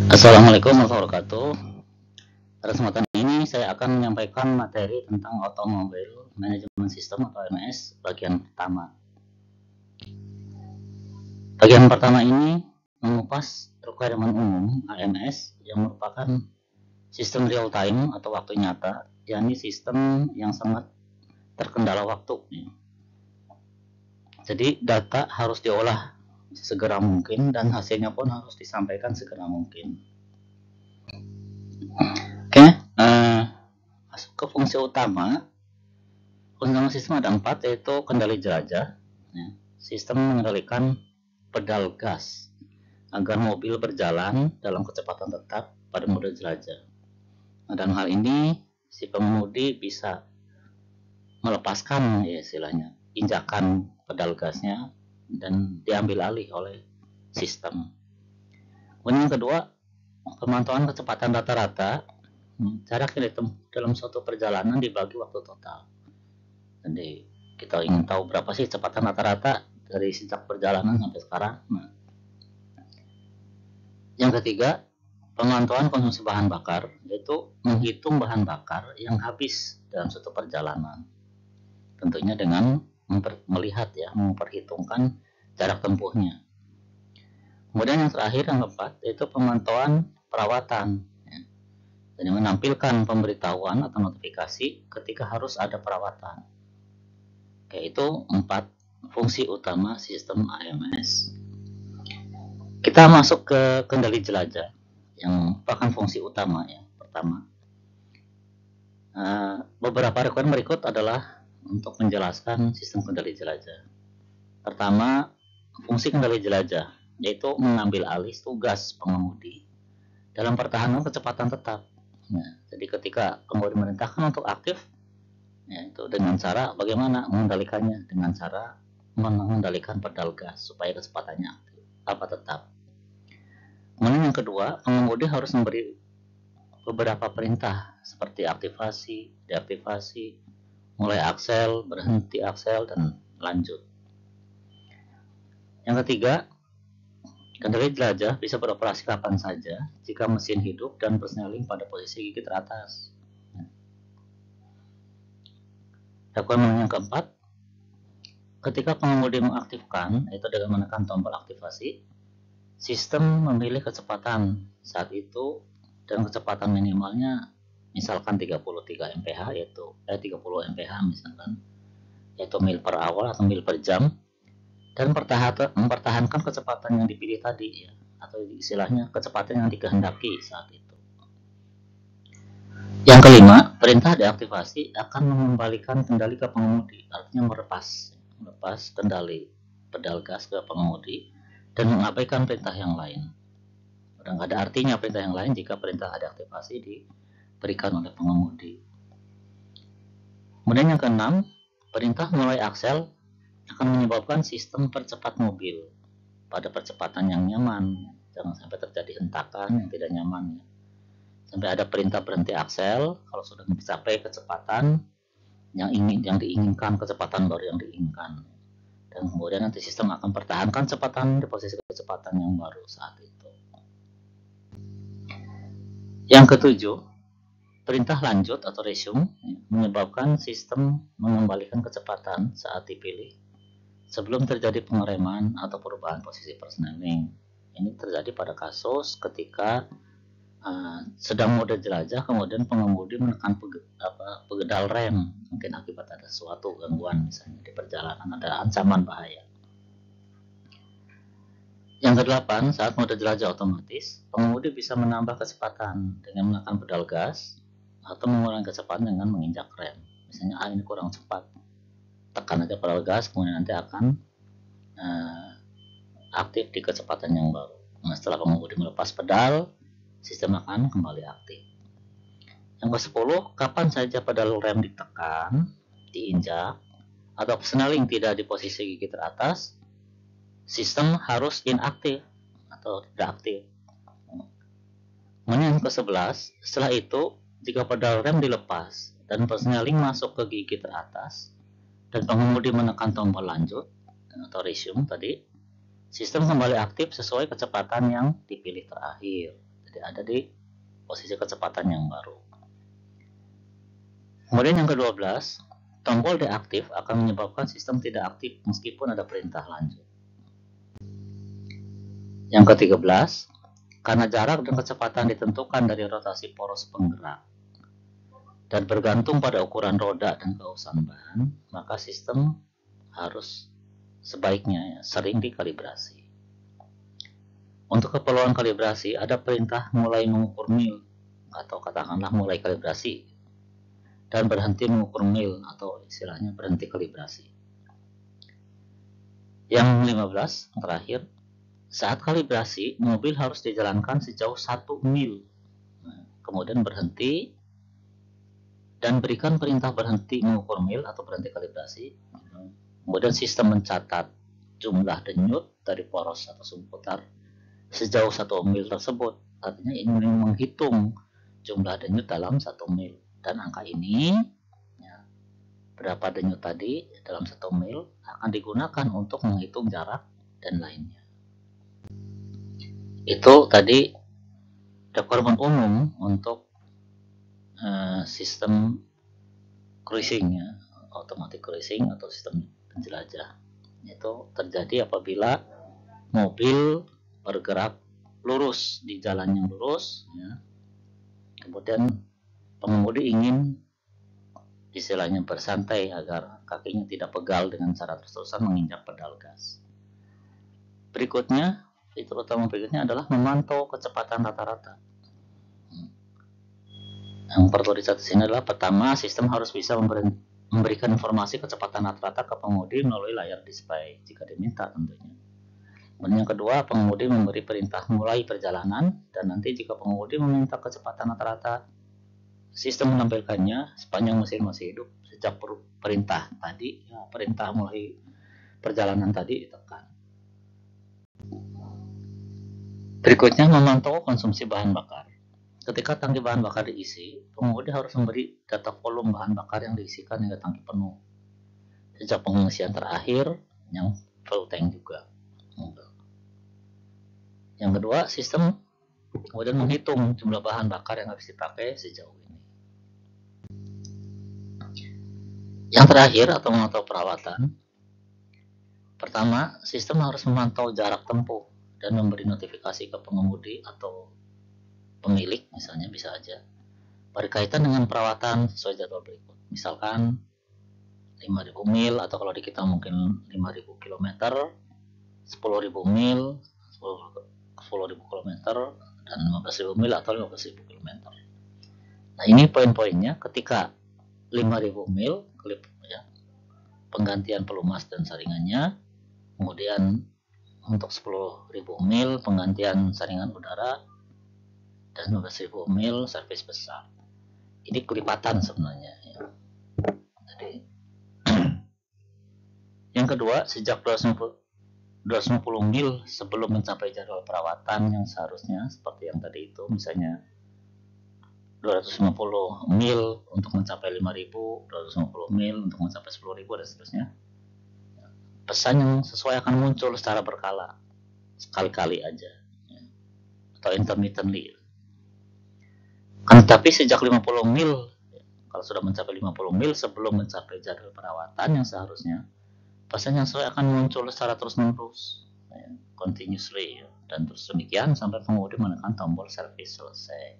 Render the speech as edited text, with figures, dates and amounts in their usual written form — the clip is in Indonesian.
Assalamualaikum warahmatullahi wabarakatuh. Pada kesempatan ini saya akan menyampaikan materi tentang Automobile Management System atau AMS bagian pertama. Bagian pertama ini mengupas requirement umum AMS yang merupakan sistem real time atau waktu nyata, yakni sistem yang sangat terkendala waktu. Jadi data harus diolah segera mungkin dan hasilnya pun harus disampaikan segera mungkin. Oke, masuk ke fungsi utama. Fungsi utama sistem ada 4, yaitu kendali jelajah. Sistem mengendalikan pedal gas agar mobil berjalan dalam kecepatan tetap pada mode jelajah. Dalam hal ini, si pengemudi bisa melepaskan istilahnya injakan pedal gasnya dan diambil alih oleh sistem. Kemudian yang kedua, pemantauan kecepatan rata-rata jarak yang ditempuh dalam suatu perjalanan dibagi waktu total. Jadi kita ingin tahu berapa sih kecepatan rata-rata dari sejak perjalanan sampai sekarang. Yang ketiga, pemantauan konsumsi bahan bakar, yaitu menghitung bahan bakar yang habis dalam suatu perjalanan. Tentunya dengan memperhitungkan jarak tempuhnya. Kemudian yang terakhir, yang keempat, yaitu pemantauan perawatan. Jadi menampilkan pemberitahuan atau notifikasi ketika harus ada perawatan. Yaitu 4 fungsi utama sistem AMS. Kita masuk ke kendali jelajah yang merupakan fungsi utama ya. Pertama, beberapa requirement berikut adalah untuk menjelaskan sistem kendali jelajah. Pertama, fungsi kendali jelajah, yaitu mengambil alih tugas pengemudi dalam pertahanan kecepatan tetap. Jadi ketika pengemudi memerintahkan untuk aktif, itu dengan cara bagaimana mengendalikannya, dengan cara mengendalikan pedal gas supaya kecepatannya aktif, tetap. Kemudian yang kedua, pengemudi harus memberi beberapa perintah seperti aktivasi, deaktivasi, mulai aksel, berhenti aksel, dan lanjut. Yang ketiga, kendali jelajah bisa beroperasi kapan saja jika mesin hidup dan persneling pada posisi gigi teratas. Requirement yang keempat, ketika pengemudi mengaktifkan, yaitu dengan menekan tombol aktivasi, sistem memilih kecepatan saat itu dan kecepatan minimalnya misalkan 33 mph, yaitu 30 mph misalkan, yaitu mil per hour atau mil per jam, dan mempertahankan kecepatan yang dipilih tadi ya, atau istilahnya kecepatan yang dikehendaki saat itu. Yang kelima, perintah deaktivasi akan mengembalikan kendali ke pengemudi, artinya melepas kendali pedal gas ke pengemudi dan mengabaikan perintah yang lain. Dan nggak ada artinya perintah yang lain jika perintah deaktivasi diberikan oleh pengemudi. Kemudian yang keenam, perintah mulai aksel akan menyebabkan sistem percepat mobil pada percepatan yang nyaman. Jangan sampai terjadi hentakan yang tidak nyaman. Sampai ada perintah berhenti aksel kalau sudah mencapai kecepatan yang diinginkan, kecepatan baru yang diinginkan. Dan kemudian nanti sistem akan pertahankan kecepatan di posisi kecepatan yang baru saat itu. Yang ketujuh, perintah lanjut atau resume menyebabkan sistem mengembalikan kecepatan saat dipilih sebelum terjadi pengereman atau perubahan posisi persneling. Ini terjadi pada kasus ketika sedang mode jelajah, kemudian pengemudi menekan pedal rem, mungkin akibat ada suatu gangguan misalnya di perjalanan, ada ancaman bahaya. Yang kedelapan, saat mode jelajah otomatis, pengemudi bisa menambah kecepatan dengan menekan pedal gas atau mengurangi kecepatan dengan menginjak rem. Misalnya ini kurang cepat, tekan aja pedal gas, kemudian nanti akan aktif di kecepatan yang baru. Nah, setelah pengemudi melepas pedal, sistem akan kembali aktif. Yang ke-10, kapan saja pedal rem ditekan, diinjak, atau persneling tidak di posisi gigi teratas, sistem harus inaktif atau tidak aktif. Kemudian yang ke-11, setelah itu jika pedal rem dilepas dan persneling masuk ke gigi teratas dan pengemudi menekan tombol lanjut atau resume tadi, sistem kembali aktif sesuai kecepatan yang dipilih terakhir. Jadi ada di posisi kecepatan yang baru. Kemudian yang ke-12, tombol deaktif akan menyebabkan sistem tidak aktif meskipun ada perintah lanjut. Yang ke-13, karena jarak dan kecepatan ditentukan dari rotasi poros penggerak dan bergantung pada ukuran roda dan keusahan bahan, maka sistem harus sebaiknya sering dikalibrasi. Untuk keperluan kalibrasi, ada perintah mulai mengukur mil, atau katakanlah mulai kalibrasi, dan berhenti mengukur mil, atau istilahnya berhenti kalibrasi. Yang 15, terakhir, saat kalibrasi, mobil harus dijalankan sejauh 1 mil. Kemudian berhenti, dan berikan perintah berhenti mengukur mil atau berhenti kalibrasi. Kemudian sistem mencatat jumlah denyut dari poros atau sumputar sejauh 1 mil tersebut. Artinya ini menghitung jumlah denyut dalam 1 mil. Dan angka ini, ya, berapa denyut tadi dalam 1 mil akan digunakan untuk menghitung jarak dan lainnya. Itu tadi requirement umum untuk sistem cruising, ya, automatic cruising atau sistem penjelajah. Itu terjadi apabila mobil bergerak lurus di jalan yang lurus, ya. Kemudian pengemudi ingin istilahnya bersantai agar kakinya tidak pegal dengan cara terus-terusan menginjak pedal gas. Berikutnya, fitur utama berikutnya adalah memantau kecepatan rata-rata. Yang perlu dicatat di sini adalah pertama, sistem harus bisa memberikan informasi kecepatan rata-rata ke pengemudi melalui layar display jika diminta tentunya. Dan yang kedua, pengemudi memberi perintah mulai perjalanan, dan nanti jika pengemudi meminta kecepatan rata-rata, sistem menampilkannya sepanjang mesin masih hidup sejak perintah tadi, ya, perintah mulai perjalanan tadi ditekan. Berikutnya, memantau konsumsi bahan bakar. Ketika tangki bahan bakar diisi, pengemudi harus memberi data volume bahan bakar yang diisikan hingga tangki penuh sejak pengisian terakhir, yang full tank juga. Yang kedua, sistem kemudian menghitung jumlah bahan bakar yang harus dipakai sejauh ini. Yang terakhir, atau memantau perawatan. Pertama, sistem harus memantau jarak tempuh dan memberi notifikasi ke pengemudi atau pemilik, misalnya bisa aja, berkaitan dengan perawatan sesuai jadwal berikut. Misalkan 5.000 mil, atau kalau di kita mungkin 5.000 km, 10.000 mil, 10.000 km, dan 15.000 mil atau 15.000 km. Nah, ini poin-poinnya. Ketika 5.000 mil, ya, penggantian pelumas dan saringannya. Kemudian untuk 10.000 mil, penggantian saringan udara. Dan 15.000 mil, servis besar. Ini kelipatan sebenarnya, ya. Jadi, yang kedua, sejak 250 mil sebelum mencapai jadwal perawatan yang seharusnya seperti yang tadi itu, misalnya 250 mil untuk mencapai 5.000, 250 mil untuk mencapai 10.000, dan seterusnya. Pesan yang sesuai akan muncul secara berkala, sekali-kali aja, ya, atau intermittently. Kan tapi sejak 50 mil, kalau sudah mencapai 50 mil sebelum mencapai jadwal perawatan yang seharusnya, pesan yang sesuai akan muncul secara terus-menerus, ya, continuously, ya, dan terus demikian sampai pengemudi menekan tombol servis selesai.